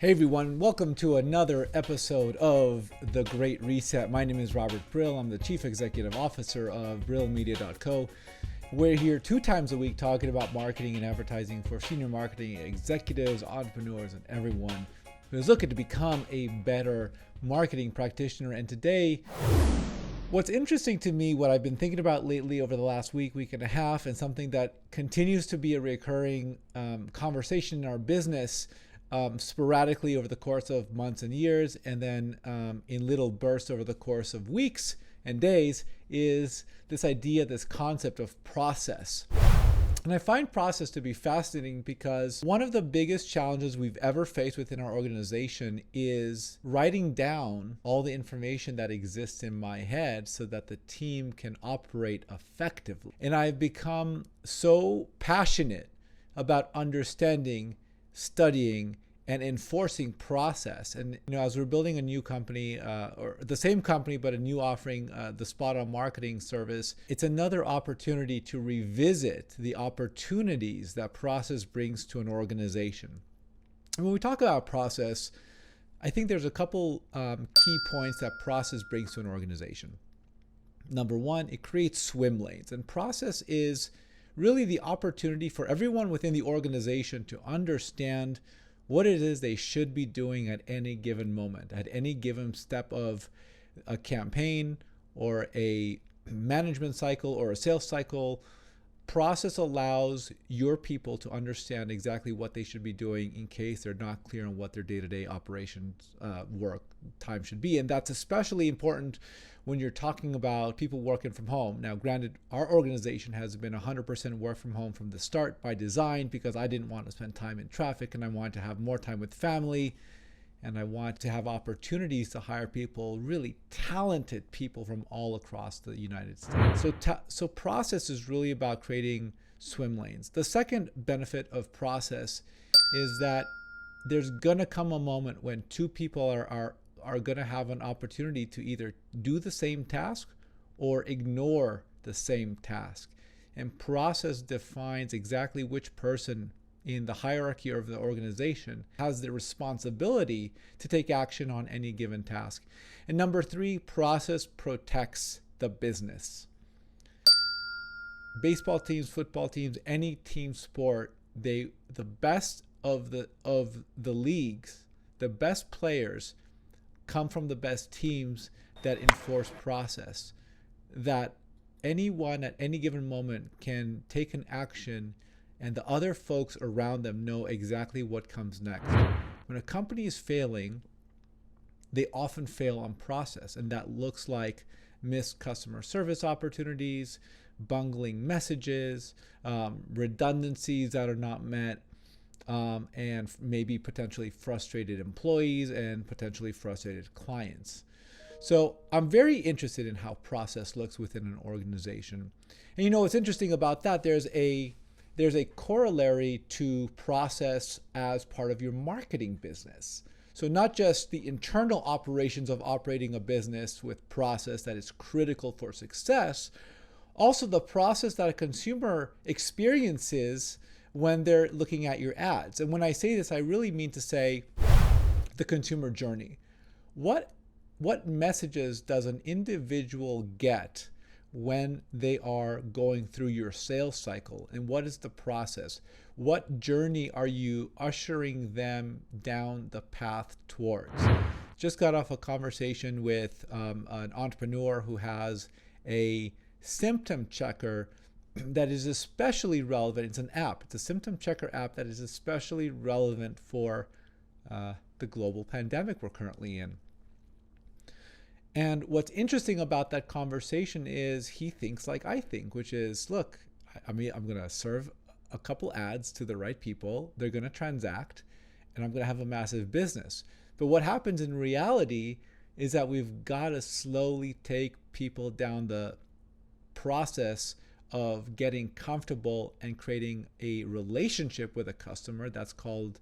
Hey everyone, welcome to another episode of The Great Reset. My name is Robert Brill. I'm the Chief Executive Officer of BrillMedia.co. We're here 2 times a week talking about marketing and advertising for senior marketing executives, entrepreneurs, and everyone who's looking to become a better marketing practitioner. And today, what's interesting to me, what I've been thinking about lately over the last week and a half, and something that continues to be a recurring conversation in our business sporadically over the course of months and years, and then in little bursts over the course of weeks and days, is this idea, this concept of process. And I find process to be fascinating because one of the biggest challenges we've ever faced within our organization is writing down all the information that exists in my head so that the team can operate effectively. And I've become so passionate about understanding, studying, and enforcing process. And as we're building a new company, or the same company but a new offering, the Spot On Marketing service, it's another opportunity to revisit the opportunities that process brings to an organization. And when we talk about process, I think there's a couple key points that process brings to an organization. Number one, it creates swim lanes, and process is really the opportunity for everyone within the organization to understand what it is they should be doing at any given moment, at any given step of a campaign or a management cycle or a sales cycle. Process allows your people to understand exactly what they should be doing in case they're not clear on what their day-to-day operations work time should be. And that's especially important when you're talking about people working from home. Now, granted, our organization has been 100% work from home from the start by design, because I didn't want to spend time in traffic and I wanted to have more time with family, and I want to have opportunities to hire people, really talented people from all across the United States. So process is really about creating swim lanes. The second benefit of process is that there's gonna come a moment when two people are gonna have an opportunity to either do the same task or ignore the same task. And process defines exactly which person in the hierarchy of the organization has the responsibility to take action on any given task. And number 3, process protects the business. Baseball teams, football teams, any team sport, the best of the leagues, the best players come from the best teams that enforce process, that anyone at any given moment can take an action and the other folks around them know exactly what comes next. When a company is failing, they often fail on process, and that looks like missed customer service opportunities, bungling messages, redundancies that are not met, and maybe potentially frustrated employees and potentially frustrated clients. So I'm very interested in how process looks within an organization. And what's interesting about that, there's a corollary to process as part of your marketing business. So not just the internal operations of operating a business with process that is critical for success, also the process that a consumer experiences when they're looking at your ads. And when I say this, I really mean to say the consumer journey. What messages does an individual get when they are going through your sales cycle, and what is the process? What journey are you ushering them down the path towards? Just got off a conversation with an entrepreneur who has a symptom checker that is especially relevant. It's an app. It's a symptom checker app that is especially relevant for the global pandemic we're currently in. And what's interesting about that conversation is he thinks like I think, which is, look, I'm going to serve a couple ads to the right people. They're going to transact, and I'm going to have a massive business. But what happens in reality is that we've got to slowly take people down the process of getting comfortable and creating a relationship with a customer. That's called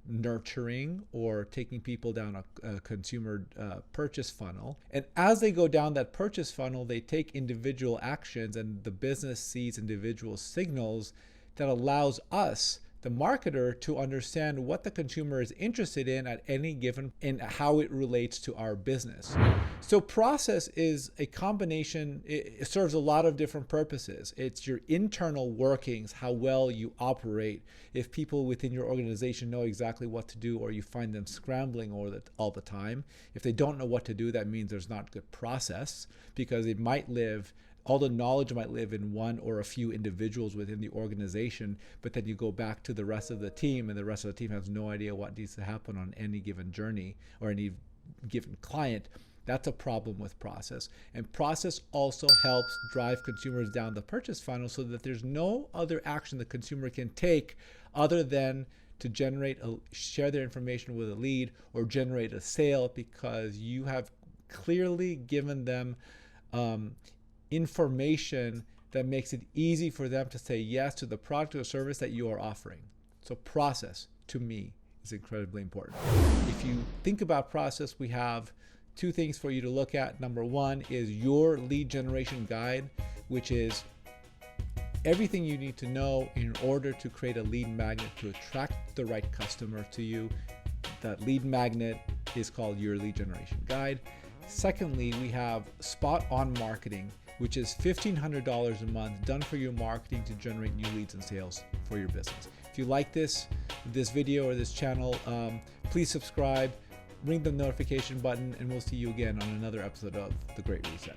nurturing, or taking people down a consumer purchase funnel. And as they go down that purchase funnel, they take individual actions, and the business sees individual signals that allows us the marketer to understand what the consumer is interested in at any given and how it relates to our business. So process is a combination. It serves a lot of different purposes. It's your internal workings, how well you operate. If people within your organization know exactly what to do, or you find them scrambling all the time. If they don't know what to do, that means there's not good process, because all the knowledge might live in one or a few individuals within the organization, but then you go back to the rest of the team, and the rest of the team has no idea what needs to happen on any given journey or any given client. That's a problem with process. And process also helps drive consumers down the purchase funnel, so that there's no other action the consumer can take other than to share their information with a lead or generate a sale, because you have clearly given them information that makes it easy for them to say yes to the product or service that you are offering. So process, to me, is incredibly important. If you think about process, we have two things for you to look at. Number one is your lead generation guide, which is everything you need to know in order to create a lead magnet to attract the right customer to you. That lead magnet is called your lead generation guide. Secondly, we have Spot On Marketing, which is $1,500 a month done for your marketing to generate new leads and sales for your business. If you like this video or this channel, please subscribe, ring the notification button, and we'll see you again on another episode of The Great Reset.